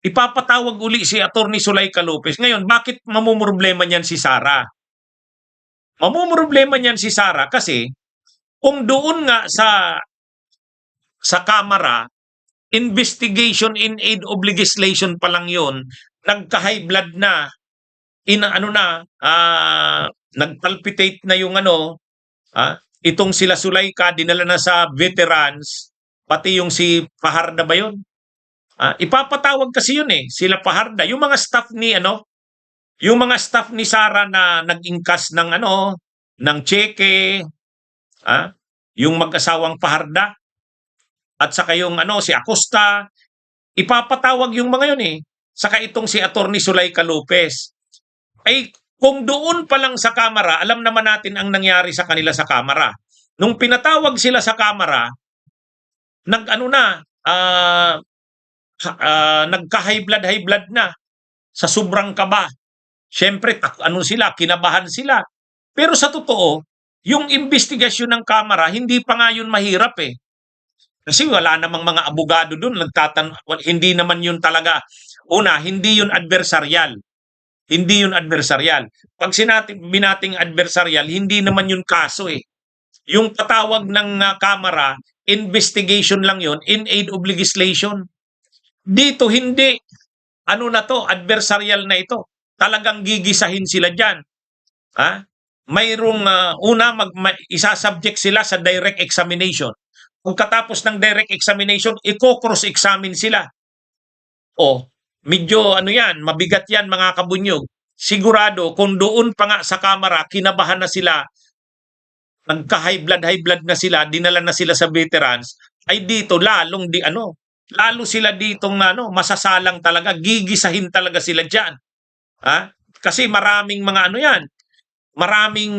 ipapatawag uli si Attorney Zuleika Lopez. Ngayon, bakit mamumroblema niyan si Sara? Mamumroblema niyan si Sara kasi kung doon nga sa Kamara, investigation in aid of legislation pa lang yun, nagka-high blood na, nagpalpitate na yung itong sila Zuleika, dinala na sa veterans, pati yung si Fajarda ba yun? Ipapatawag kasi yun sila Fajarda, yung mga staff ni Sara na nag-ingkas ng ng cheque, yung mag-asawang Fajarda, at saka yung si Acosta, ipapatawag yung mga yun saka itong si Attorney Zuleika Lopez. Ay kung doon pa lang sa Kamara, alam naman natin ang nangyari sa kanila sa Kamara. Nung pinatawag sila sa Kamara, nagka-high blood na sa sobrang kaba. Siyempre, kinabahan sila. Pero sa totoo, yung investigasyon ng Kamara, hindi pa nga yun mahirap Kasi wala namang mga abogado doon. Hindi naman yun talaga. Hindi yun adversarial. Hindi yun adversarial. Pag binating adversarial, hindi naman yun kaso Yung patawag ng Kamara, investigation lang yun in aid of legislation. Dito hindi. Adversarial na ito. Talagang gigisahin sila dyan. Mayroong isasubject sila sa direct examination. Pagkatapos ng direct examination, i-cross-examine sila. Medyo mabigat yan mga kabunyog. Sigurado kung doon pa nga sa Kamara, kinabahan na sila, nagka-high blood na sila, dinala na sila sa veterans, ay dito lalo sila ditong masasalang talaga, gigisahin talaga sila diyan. Kasi maraming mga maraming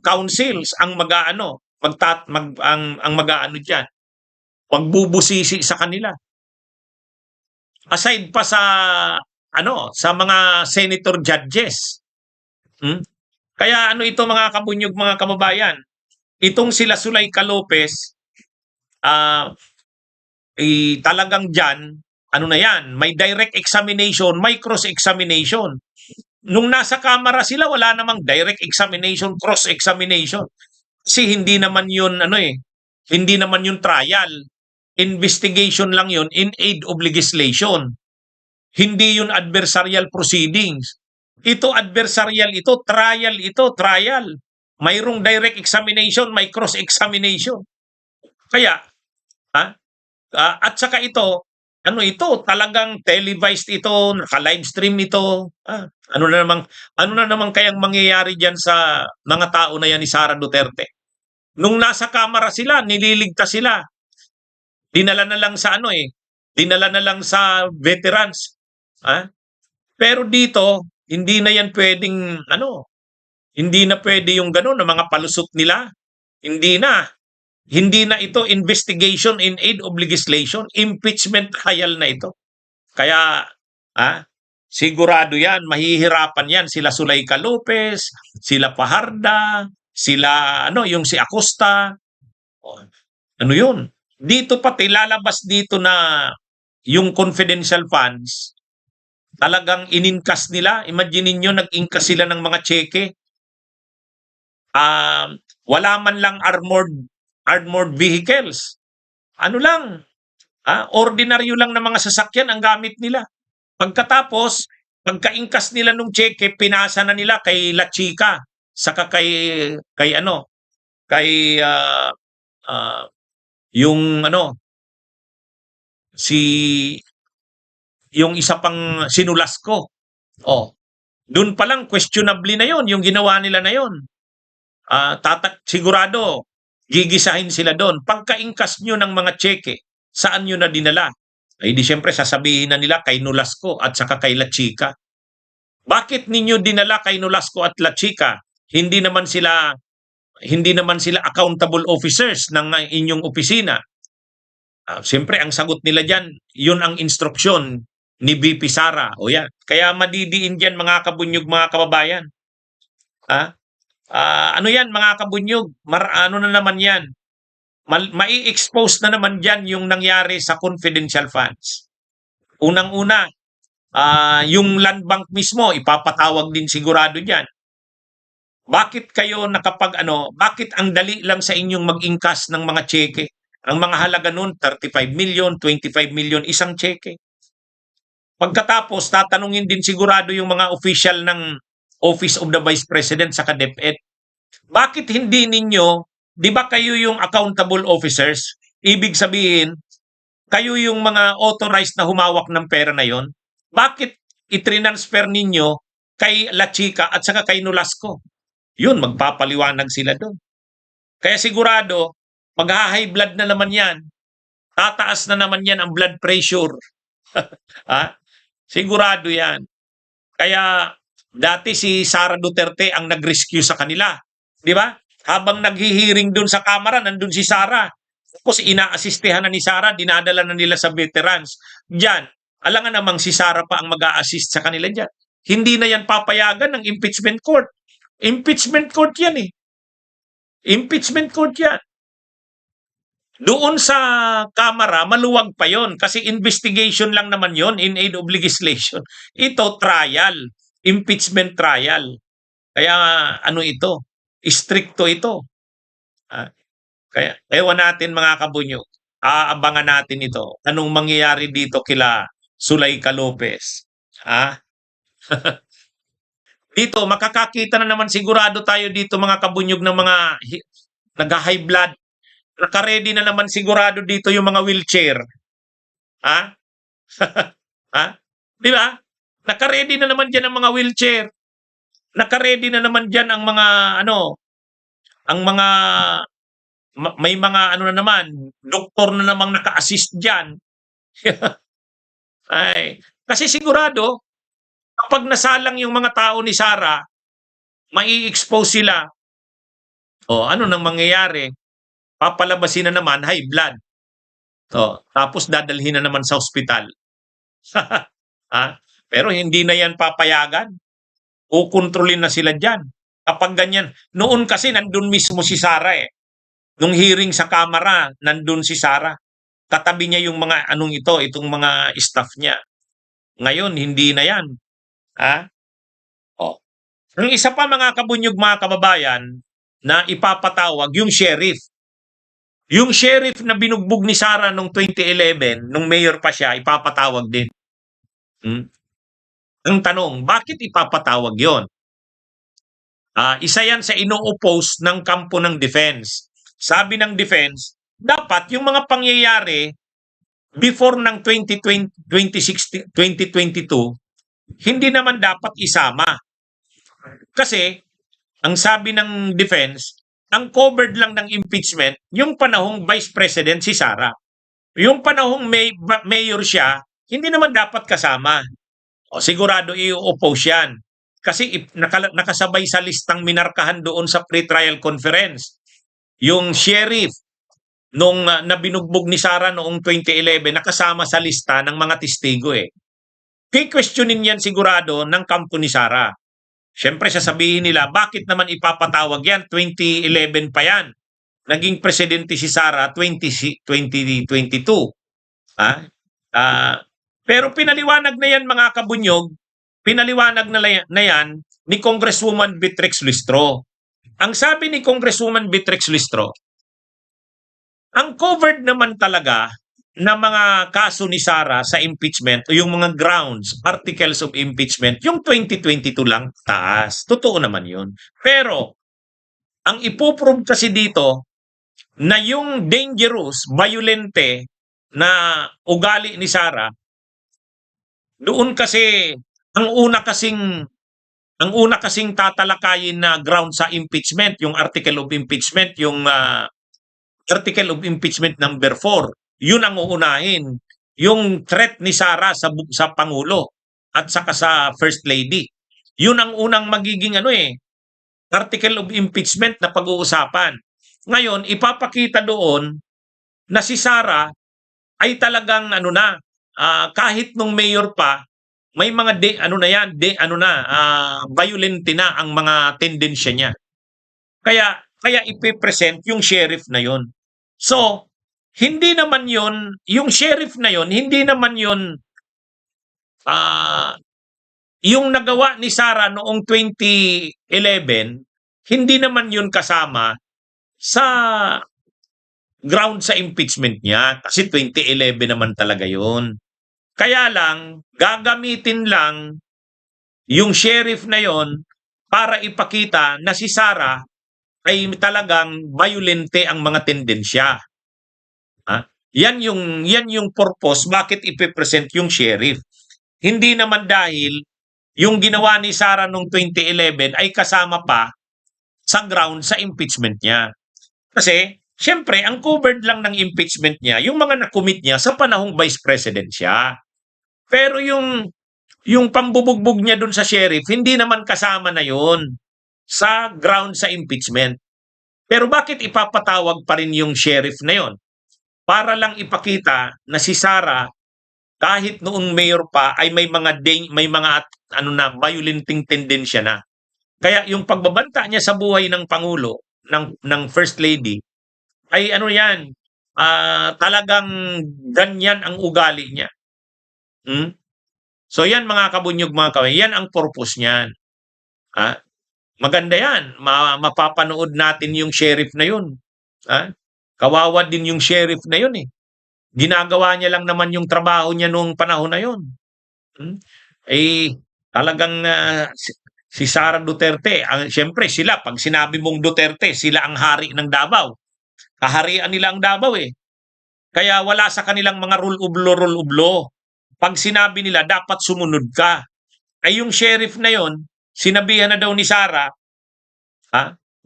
councils ang ang mag-aano diyan. Magbubusisi sa kanila. Aside pa sa mga senator judges. Kaya ito mga kabunyog, mga kababayan, itong sila Zuleika Lopez, talagang dyan, may direct examination, may cross-examination. Nung nasa Kamara sila, wala namang direct examination, cross-examination. Kasi hindi naman yun, hindi naman yun trial. Investigation lang yun in aid of legislation. Hindi yun adversarial proceedings. Ito adversarial trial. Mayroong direct examination, may cross-examination. Kaya, at saka ito talagang televised ito, naka-livestream ito. Ano na naman kayang mangyayari diyan sa mga tao na yan ni Sara Duterte? Nung nasa Kamara sila, nililigtas sila. Dinala na lang sa veterans. Pero dito, hindi na yan pwedeng hindi na pwede yung gano'n na mga palusot nila. Hindi na ito investigation in aid of legislation, impeachment trial na ito. Kaya sigurado yan, mahihirapan yan sila Zuleika Lopez, sila Fajarda, sila yung si Acosta. Yun? Dito pati lalabas dito na yung confidential funds, talagang ininkas nila. Imagine niyo, nag-inkas sila ng mga cheque. Wala man lang armored vehicles. Ordinaryo lang na mga sasakyan ang gamit nila. Pagkatapos, pagka-ingkas nila nung cheque, pinasa na nila kay La Chica, saka yung isa pang sinulas ko. Doon pa lang questionably na yon yung ginawa nila na yon. Sigurado gigisahin sila doon. Pagka-ingkas nyo ng mga cheque, saan nyo na dinala? Ay di siyempre sasabihin na nila kay Nolasco at saka kay La Chica. Bakit ninyo dinala kay Nolasco at La Chica? Hindi naman sila accountable officers ng inyong opisina. Siyempre ang sagot nila diyan, yun ang instruksyon ni VP Sara. Yan. Kaya madidiin diyan mga kabunyog, mga kababayan. Yan mga kabunyog, na naman yan. Mai-expose na naman dyan yung nangyari sa confidential funds. Unang-una, Yung land bank mismo, ipapatawag din sigurado diyan. Bakit kayo bakit ang dali lang sa inyong mag-ingkas ng mga tseke? Ang mga halaga nun, 35 million, 25 million, isang tseke. Pagkatapos, tatanungin din sigurado yung mga official ng Office of the Vice President sa DepEd. Bakit hindi ninyo, di ba kayo yung accountable officers? Ibig sabihin, kayo yung mga authorized na humawak ng pera na yon. Bakit itransfer ninyo kay La Chica at saka kay Nolasco? Yun, magpapaliwanag sila doon. Kaya sigurado, mag-high blood na naman yan. Tataas na naman yan ang blood pressure. Ha? Sigurado yan. Kaya dati si Sara Duterte ang nag-rescue sa kanila. Di ba? Habang naghihiring doon sa Kamara, nandun si Sara. Tapos ina-assistehan na ni Sara, dinadala na nila sa veterans. Diyan, alangan namang si Sara pa ang mag-a-assist sa kanila diyan. Hindi na yan papayagan ng impeachment court. Impeachment court yan eh. Impeachment court yan. Doon sa Kamara, maluwag pa yon kasi investigation lang naman yon in aid of legislation. Ito, trial. Impeachment trial. Kaya ano ito? Stricto ito. Kaya ewan natin mga kabunyo. Aabangan natin ito. Anong mangyayari dito kila Zuleika Lopez? Dito, makakakita na naman sigurado tayo dito mga kabunyog ng mga nag-high blood. Naka-ready na naman sigurado dito yung mga wheelchair. Ha? Ha? Di ba? Naka-ready na naman dyan ang mga wheelchair. Naka-ready na naman dyan ang mga may mga na naman, doktor na namang naka-assist dyan. Ay, kasi sigurado, kapag nasalang yung mga tao ni Sara, mai-expose sila. O, ano nang mangyayari? Papalabasin na naman, high blood. O, tapos dadalhin na naman sa ospital. Pero hindi na yan papayagan. Kukontrolin na sila dyan. Kapag ganyan, noon kasi nandun mismo si Sara eh. Nung hearing sa Kamara, nandun si Sara. Katabi niya yung mga itong mga staff niya. Ngayon, hindi na yan. Yung isa pa mga kabunyog mga kababayan na ipapatawag, yung sheriff. Yung sheriff na binugbog ni Sara noong 2011, nung mayor pa siya, ipapatawag din. Ang tanong, bakit ipapatawag yon? Isa yan sa ino-oppose ng kampo ng defense. Sabi ng defense, dapat yung mga pangyayari before ng 2022, hindi naman dapat isama. Kasi, ang sabi ng defense, ang covered lang ng impeachment, yung panahong vice president si Sara. Yung panahong mayor siya, hindi naman dapat kasama. O sigurado i-oppose yan. Kasi nakasabay sa listang minarkahan doon sa pre-trial conference. Yung sheriff nung nabinugbog ni Sara noong 2011, nakasama sa lista ng mga testigo eh. Questionin yan sigurado ng kampo ni Sara. Siyempre sasabihin nila, bakit naman ipapatawag yan? 2011 pa yan. Naging presidente si Sara 2022. Pero pinaliwanag na yan mga kabunyog, pinaliwanag na yan ni Congresswoman Beatrix Listro. Ang sabi ni Congresswoman Beatrix Listro, ang covered naman talaga na mga kaso ni Sara sa impeachment o yung mga grounds, articles of impeachment, yung 2022 lang taas. Totoo naman yun. Pero, ang ipoprove kasi dito na yung dangerous, violente na ugali ni Sara, doon kasi ang una kasing tatalakayin na ground sa impeachment, yung article of impeachment, yung article of impeachment number 4. Yun ang uunahin. Yung threat ni Sara sa Pangulo at saka sa First Lady. Yun ang unang magiging article of impeachment na pag-uusapan. Ngayon, ipapakita doon na si Sara ay talagang kahit nung mayor pa, may mga violente na ang mga tendensya niya. Kaya ipipresent yung sheriff na yon. So, hindi naman yon, yung sheriff na yon, hindi naman yon yung nagawa ni Sara noong 2011, hindi naman yun kasama sa ground sa impeachment niya kasi 2011 naman talaga yun. Kaya lang, gagamitin lang yung sheriff na yon para ipakita na si Sara ay talagang violente ang mga tendensya. Ha? Yan yung purpose bakit ipe-present yung sheriff. Hindi naman dahil yung ginawa ni Sara noong 2011 ay kasama pa sa ground sa impeachment niya. Kasi, syempre, ang covered lang ng impeachment niya, yung mga nakomit niya sa panahong vice president siya. Pero yung pambubugbog niya dun sa sheriff, hindi naman kasama na yun sa ground sa impeachment. Pero bakit ipapatawag pa rin yung sheriff na yon? Para lang ipakita na si Sara kahit noong mayor pa ay may mga violenting tendensya na. Kaya yung pagbabanta niya sa buhay ng pangulo ng first lady ay yan, talagang ganyan ang ugali niya. So yan mga kabunyog, mga kaway, yan ang purpose niyan. Maganda yan, mapapanood natin yung sheriff na yun. Kawawa din yung sheriff na yun eh. Ginagawa niya lang naman yung trabaho niya noong panahon na yun. Talagang si Sara Duterte, siyempre sila, pag sinabi mong Duterte, sila ang hari ng Davao. Kaharian nila ang Davao eh. Kaya wala sa kanilang mga rule of law. Pag sinabi nila, dapat sumunod ka. Ay yung sheriff na yon, sinabihan na daw ni Sara,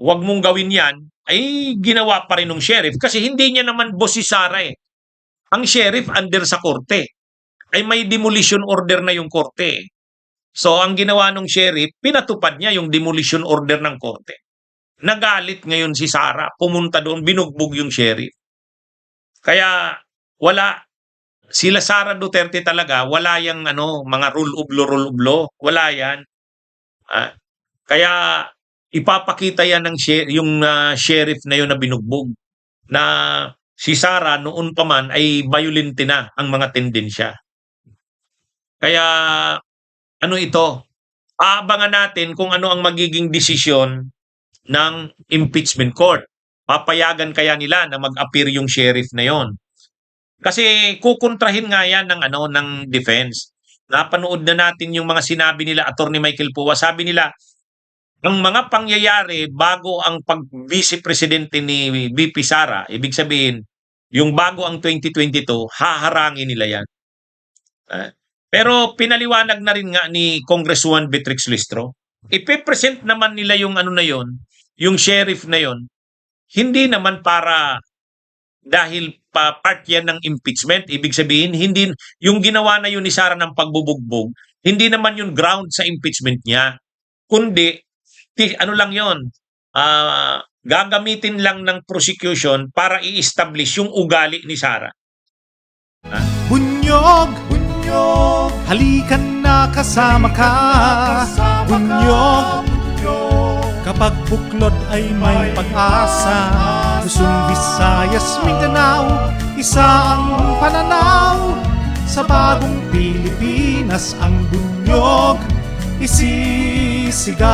huwag mong gawin yan, ay ginawa pa rin ng sheriff kasi hindi niya naman boss si Sara eh. Ang sheriff under sa korte. Ay may demolition order na yung korte. So ang ginawa ng sheriff, pinatupad niya yung demolition order ng korte. Nagalit ngayon si Sara, pumunta doon, binugbog yung sheriff. Kaya wala, sila Sara Duterte talaga, wala yung mga rule of law, wala yan. Kaya ipapakita yan ng yung sheriff na yun na binugbog na si Sara noon pa man ay violente na ang mga tendensya. Kaya ito, aabangan natin kung ano ang magiging desisyon ng impeachment court. Papayagan kaya nila na mag-appear yung sheriff na yon? Kasi kukontrahin nga yan ng defense. Napanood na natin yung mga sinabi nila, Attorney Michael Puwa. Sabi nila, ang mga pangyayari bago ang pag-vice presidente ni VP Sara, ibig sabihin, yung bago ang 2022, haharangin nila yan. Pero pinaliwanag na rin nga ni Congresswoman Beatrix Listro, ipe-present naman nila yung yung sheriff na yon, hindi naman para dahil part yan ng impeachment. Ibig sabihin, hindi yung ginawa na yun ni Sara ng pagbubugbog, hindi naman yung ground sa impeachment niya. Kundi, lang yon, gagamitin lang ng prosecution para i-establish yung ugali ni Sara. Bunyog, halikan na kasama ka. Bunyog, kapag buklod ay may pag-asa. Luzon, Visayas, Mindanao, isa ang pananaw. Sa bagong Pilipinas ang bunyog isisigaw.